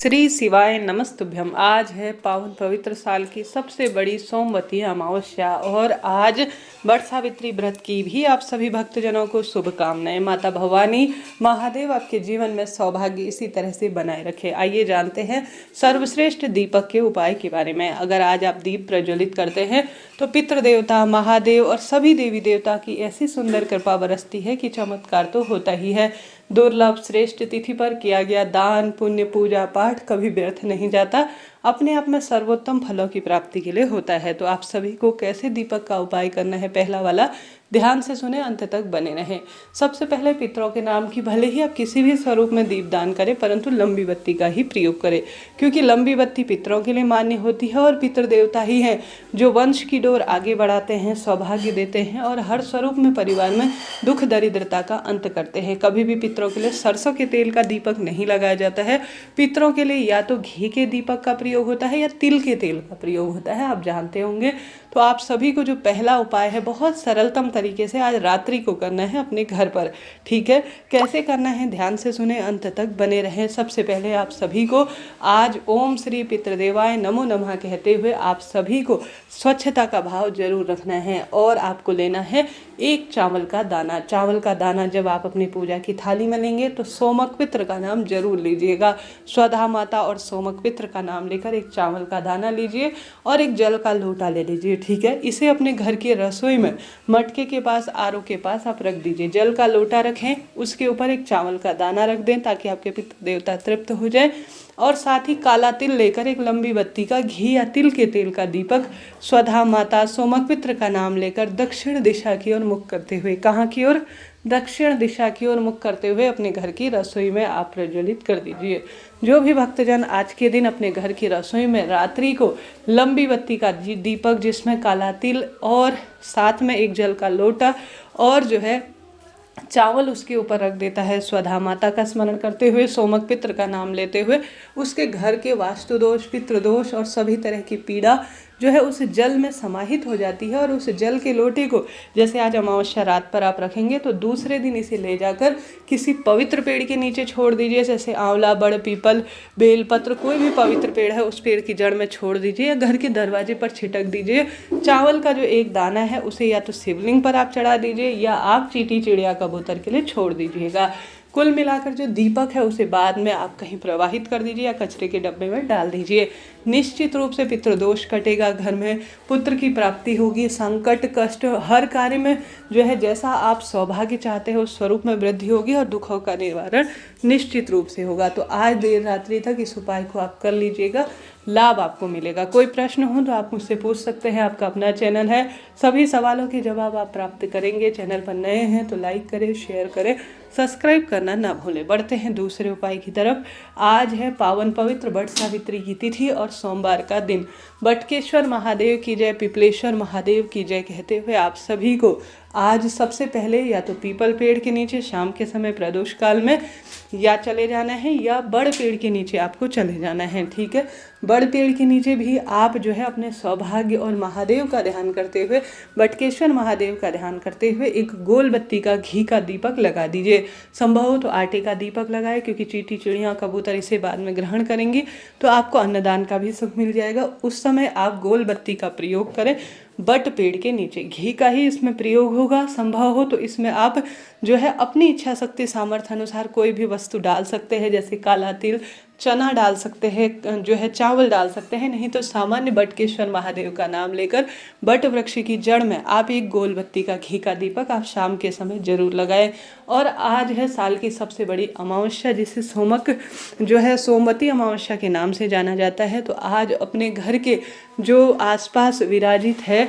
श्री शिवाय नमस्तुभ्यम। आज है पावन पवित्र साल की सबसे बड़ी सोमवती अमावस्या और आज वट सावित्री व्रत की भी आप सभी भक्तजनों को शुभकामनाएं। माता भवानी महादेव आपके जीवन में सौभाग्य इसी तरह से बनाए रखे। आइए जानते हैं सर्वश्रेष्ठ दीपक के उपाय के बारे में। अगर आज आप दीप प्रज्वलित करते हैं तो पितृ देवता, महादेव और सभी देवी देवता की ऐसी सुंदर कृपा बरसती है कि चमत्कार तो होता ही है। दुर्लभ श्रेष्ठ तिथि पर किया गया दान, पुण्य, पूजा पाठ कभी व्यर्थ नहीं जाता, अपने आप में सर्वोत्तम फलों की प्राप्ति के लिए होता है। तो आप सभी को कैसे दीपक का उपाय करना है, पहला वाला ध्यान से सुने, अंत तक बने रहें। सबसे पहले पितरों के नाम की भले ही आप किसी भी स्वरूप में दीप दान करें, परंतु लंबी बत्ती का ही प्रयोग करें, क्योंकि लंबी बत्ती पितरों के लिए मान्य होती है और पितृ देवता ही हैं जो वंश की डोर आगे बढ़ाते हैं, सौभाग्य देते हैं और हर स्वरूप में परिवार में दुख दरिद्रता का अंत करते हैं। कभी भी पितरों के लिए सरसों के तेल का दीपक नहीं लगाया जाता है। पितरों के लिए या तो घी के दीपक का प्रयोग होता है या तिल के तेल का प्रयोग होता है, आप जानते होंगे। तो आप सभी को जो पहला उपाय है बहुत सरलतम तरीके से आज रात्रि को करना है अपने घर पर। ठीक है, कैसे करना है ध्यान से सुने, अंत तक बने रहें। सबसे पहले आप सभी को आज ओम श्री पितृदेवाय नमो नमः कहते हुए आप सभी को स्वच्छता का भाव जरूर रखना है और आपको लेना है एक चावल का दाना। चावल का दाना जब आप अपनी पूजा की थाली में लेंगे तो सोमक पितृ का नाम जरूर लीजिएगा। स्वधा माता और सोमक पितृ का नाम लेकर एक चावल का दाना लीजिए और एक जल का लोटा ले लीजिए। ठीक है, इसे अपने घर की रसोई में मटके के पास, आरो के पास आप रख दीजिए। जल का लोटा रखें, उसके ऊपर एक चावल का दाना रख दें ताकि आपके पितृ देवता तृप्त हो जाए। और साथ ही काला तिल लेकर एक लंबी बत्ती का घी या तिल के तेल का दीपक स्वधा माता सोमक पितृ का नाम लेकर दक्षिण दिशा की ओर मुख करते हुए, कहाँ की ओर? दक्षिण दिशा की ओर मुख करते हुए अपने घर की रसोई में आप प्रज्वलित कर दीजिए। जो भी भक्तजन आज के दिन अपने घर की रसोई में रात्रि को लंबी बत्ती का दीपक जिसमें काला तिल और साथ में एक जल का लोटा और जो है चावल उसके ऊपर रख देता है, स्वधा माता का स्मरण करते हुए, सोमक पितृ का नाम लेते हुए, उसके घर के वास्तु दोष, पितृ दोष और सभी तरह की पीड़ा जो है उस जल में समाहित हो जाती है। और उस जल के लोटे को जैसे आज अमावस्या रात पर आप रखेंगे तो दूसरे दिन इसे ले जाकर किसी पवित्र पेड़ के नीचे छोड़ दीजिए, जैसे आंवला, बड़, पीपल, बेलपत्र, कोई भी पवित्र पेड़ है उस पेड़ की जड़ में छोड़ दीजिए या घर के दरवाजे पर छिटक दीजिए। चावल का जो एक दाना है उसे या तो शिवलिंग पर आप चढ़ा दीजिए या आप चींटी, चिड़िया, कबूतर के लिए छोड़ दीजिएगा। कुल मिलाकर जो दीपक है उसे बाद में आप कहीं प्रवाहित कर दीजिए या कचरे के डब्बे में डाल दीजिए। निश्चित रूप से पितृदोष कटेगा, घर में पुत्र की प्राप्ति होगी, संकट, कष्ट, हर कार्य में जो है जैसा आप सौभाग्य चाहते हो उस स्वरूप में वृद्धि होगी और दुखों का निवारण निश्चित रूप से होगा। तो आज देर रात्रि तक इस उपाय को आप कर लीजिएगा, लाभ आपको मिलेगा। कोई प्रश्न हो तो आप मुझसे पूछ सकते हैं, आपका अपना चैनल है, सभी सवालों के जवाब आप प्राप्त करेंगे। चैनल पर नए हैं तो लाइक करें, शेयर करें, सब्सक्राइब करना ना भूलें। बढ़ते हैं दूसरे उपाय की तरफ। आज है पावन पवित्र वट सावित्री की तिथि और सोमवार का दिन। बटकेश्वर महादेव की जय, पिपलेश्वर महादेव की जय कहते हुए आप सभी को आज सबसे पहले या तो पीपल पेड़ के नीचे शाम के समय प्रदोष काल में या चले जाना है या बड़ पेड़ के नीचे आपको चले जाना है। ठीक है, बड़ पेड़ के नीचे भी आप जो है अपने सौभाग्य और महादेव का ध्यान करते हुए, बटकेश्वर महादेव का ध्यान करते हुए एक गोल बत्ती का घी का दीपक लगा दीजिए। संभव हो तो आटे का दीपक लगाए, क्योंकि चींटी, चिड़िया, कबूतर इसे बाद में ग्रहण करेंगी तो आपको अन्नदान का भी सुख मिल जाएगा। उस समय आप गोल बत्ती का प्रयोग करें बट पेड़ के नीचे। घी का ही इसमें प्रयोग होगा। संभव हो तो इसमें आप जो है अपनी इच्छा शक्ति सामर्थ्य अनुसार कोई भी वस्तु डाल सकते हैं, जैसे काला तिल, चना डाल सकते हैं, जो है चावल डाल सकते हैं। नहीं तो सामान्य बटकेश्वर महादेव का नाम लेकर बट वृक्ष की जड़ में आप एक गोल बत्ती का घी का दीपक आप शाम के समय जरूर लगाएं। और आज है साल की सबसे बड़ी अमावस्या, जिसे सोमक जो है सोमवती अमावस्या के नाम से जाना जाता है। तो आज अपने घर के जो आसपास विराजित है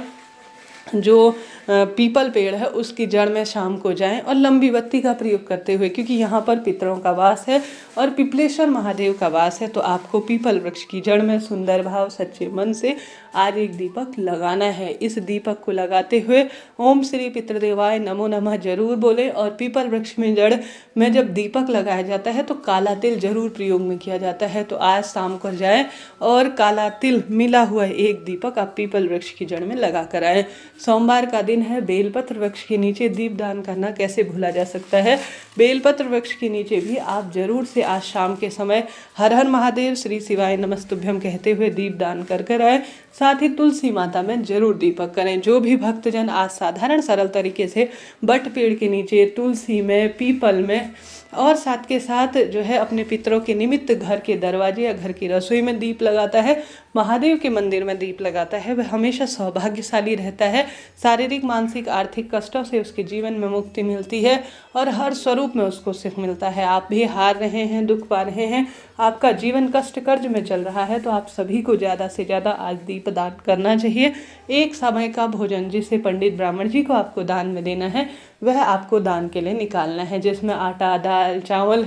जो पीपल पेड़ है उसकी जड़ में शाम को जाएं और लंबी बत्ती का प्रयोग करते हुए, क्योंकि यहाँ पर पितरों का वास है और पिपलेश्वर महादेव का वास है, तो आपको पीपल वृक्ष की जड़ में सुंदर भाव, सच्चे मन से आज एक दीपक लगाना है। इस दीपक को लगाते हुए ओम श्री पितृदेवाय नमो नमः जरूर बोले। और पीपल वृक्ष में जड़ में जब दीपक लगाया जाता है तो काला तिल जरूर प्रयोग में किया जाता है। तो आज शाम को जाए और काला तिल मिला हुआ एक दीपक आप पीपल वृक्ष की जड़ में लगा कर आए। सोमवार का दिन है, बेलपत्र वृक्ष के नीचे दीपदान करना कैसे भूला जा सकता है। बेलपत्र वृक्ष के नीचे भी आप जरूर से आज शाम के समय हर हर महादेव, श्री शिवाय नमस्तुभ्यम कहते हुए दीपदान कर कर आए। साथ ही तुलसी माता में जरूर दीपक करें। जो भी भक्तजन आज साधारण सरल तरीके से बट पेड़ के नीचे, तुलसी में, पीपल में और साथ के साथ जो है अपने पितरों के निमित्त घर के दरवाजे या घर की रसोई में दीप लगाता है, महादेव के मंदिर में दीप लगाता है, वह हमेशा सौभाग्यशाली रहता है। शारीरिक, मानसिक, आर्थिक कष्टों से उसके जीवन में मुक्ति मिलती है और हर स्वरूप में उसको सुख मिलता है। आप भी हार रहे हैं, दुख पा रहे हैं, आपका जीवन कष्ट कर्ज में चल रहा है, तो आप सभी को ज़्यादा से ज़्यादा आज दीप दान करना चाहिए। एक समय का भोजन जिसे पंडित ब्राह्मण जी को आपको दान में देना है, वह आपको दान के लिए निकालना है, जिसमें आटा, दाल, चावल,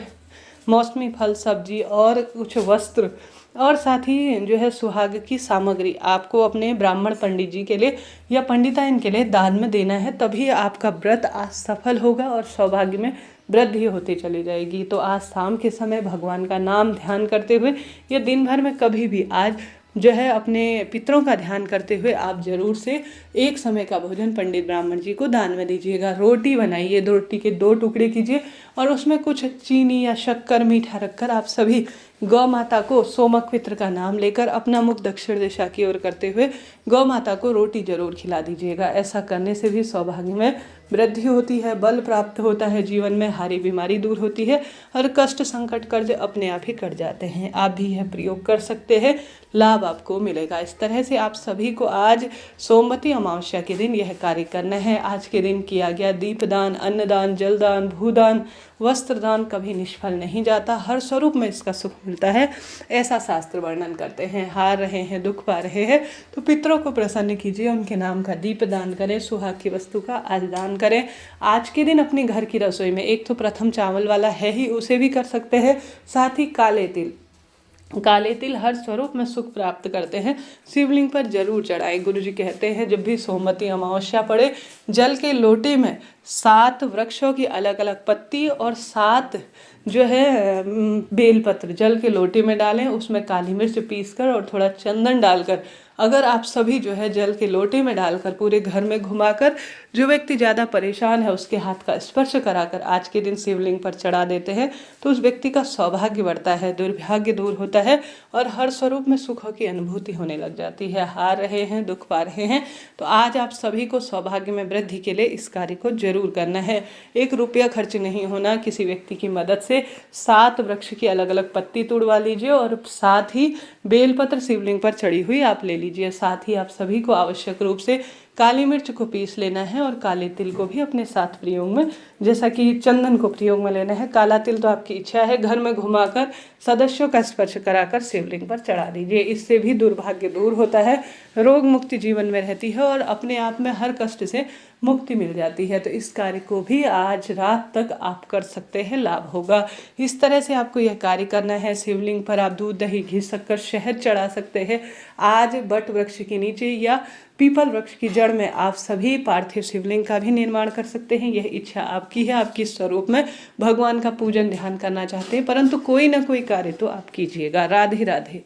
मौसमी फल, सब्जी और कुछ वस्त्र और साथ ही जो है सुहाग की सामग्री आपको अपने ब्राह्मण पंडित जी के लिए या पंडिताइन के लिए दान में देना है। तभी आपका व्रत आज सफल होगा और सौभाग्य में वृद्धि होती चली जाएगी। तो आज शाम के समय भगवान का नाम ध्यान करते हुए या दिन भर में कभी भी आज जो है अपने पितरों का ध्यान करते हुए आप जरूर से एक समय का भोजन पंडित ब्राह्मण जी को दान में दीजिएगा। रोटी बनाइए, रोटी के 2 टुकड़े कीजिए और उसमें कुछ चीनी या शक्कर, मीठा रखकर आप सभी गौ माता को सोमक पित्र का नाम लेकर अपना मुख दक्षिण दिशा की ओर करते हुए गौ माता को रोटी जरूर खिला दीजिएगा। ऐसा करने से भी सौभाग्य में वृद्धि होती है, बल प्राप्त होता है, जीवन में हारी बीमारी दूर होती है और कष्ट, संकट, कर्ज अपने आप ही कट जाते हैं। आप भी यह प्रयोग कर सकते हैं, लाभ आपको मिलेगा। इस तरह से आप सभी को आज सोमवती अमावस्या के दिन यह कार्य करना है। आज के दिन किया गया दीपदान, अन्नदान, जलदान, भूदान, वस्त्रदान कभी निष्फल नहीं जाता, हर स्वरूप में इसका सुख मिलता है, ऐसा शास्त्र वर्णन करते हैं। हार रहे हैं, दुख पा रहे हैं, तो पितरों को प्रसन्न कीजिए, उनके नाम का दीप दान करें, सुहाग की वस्तु का आज दान करें। आज के दिन अपने घर की रसोई में एक तो प्रथम चावल वाला है ही, उसे भी कर सकते हैं। साथ ही काले तिल हर स्वरूप में सुख प्राप्त करते हैं, शिवलिंग पर जरूर चढ़ाएं। गुरु जी कहते हैं जब भी सोमवती अमावस्या पड़े, जल के लोटे में 7 वृक्षों की अलग अलग पत्ती और 7 जो है बेलपत्र जल के लोटे में डालें, उसमें काली मिर्च पीसकर और थोड़ा चंदन डालकर अगर आप सभी जो है जल के लोटे में डालकर पूरे घर में घुमाकर जो व्यक्ति ज़्यादा परेशान है उसके हाथ का स्पर्श कराकर आज के दिन शिवलिंग पर चढ़ा देते हैं, तो उस व्यक्ति का सौभाग्य बढ़ता है, दुर्भाग्य दूर होता है और हर स्वरूप में सुखों की अनुभूति होने लग जाती है। हार रहे हैं, दुख पा रहे हैं, तो आज आप सभी को सौभाग्य में वृद्धि के लिए इस कार्य को जरूर करना है। 1 रुपया खर्च नहीं होना, किसी व्यक्ति की मदद से 7 वृक्ष की अलग अलग पत्ती तोड़वा लीजिए और साथ ही बेलपत्र शिवलिंग पर चढ़ी हुई आप ले लीजिए। साथ ही आप सभी को आवश्यक रूप से काली मिर्च को पीस लेना है और काले तिल को भी अपने साथ प्रयोग में, जैसा कि चंदन को प्रयोग में लेना है। काला तिल तो आपकी इच्छा है, घर में घुमाकर सदस्यों का स्पर्श कराकर शिवलिंग पर चढ़ा दीजिए। इससे भी दुर्भाग्य दूर होता है, रोग मुक्ति जीवन में रहती है और अपने आप में हर कष्ट से मुक्ति मिल जाती है। तो इस कार्य को भी आज रात तक आप कर सकते हैं, लाभ होगा। इस तरह से आपको यह कार्य करना है। शिवलिंग पर आप दूध, दही, घी, शक्कर, शहद चढ़ा सकते हैं। आज बट वृक्ष के नीचे या पीपल वृक्ष की जड़ में आप सभी पार्थिव शिवलिंग का भी निर्माण कर सकते हैं। यह इच्छा आपकी है, आपकी स्वरूप में भगवान का पूजन ध्यान करना चाहते हैं, परंतु कोई ना कोई कार्य तो आप कीजिएगा। राधे राधे।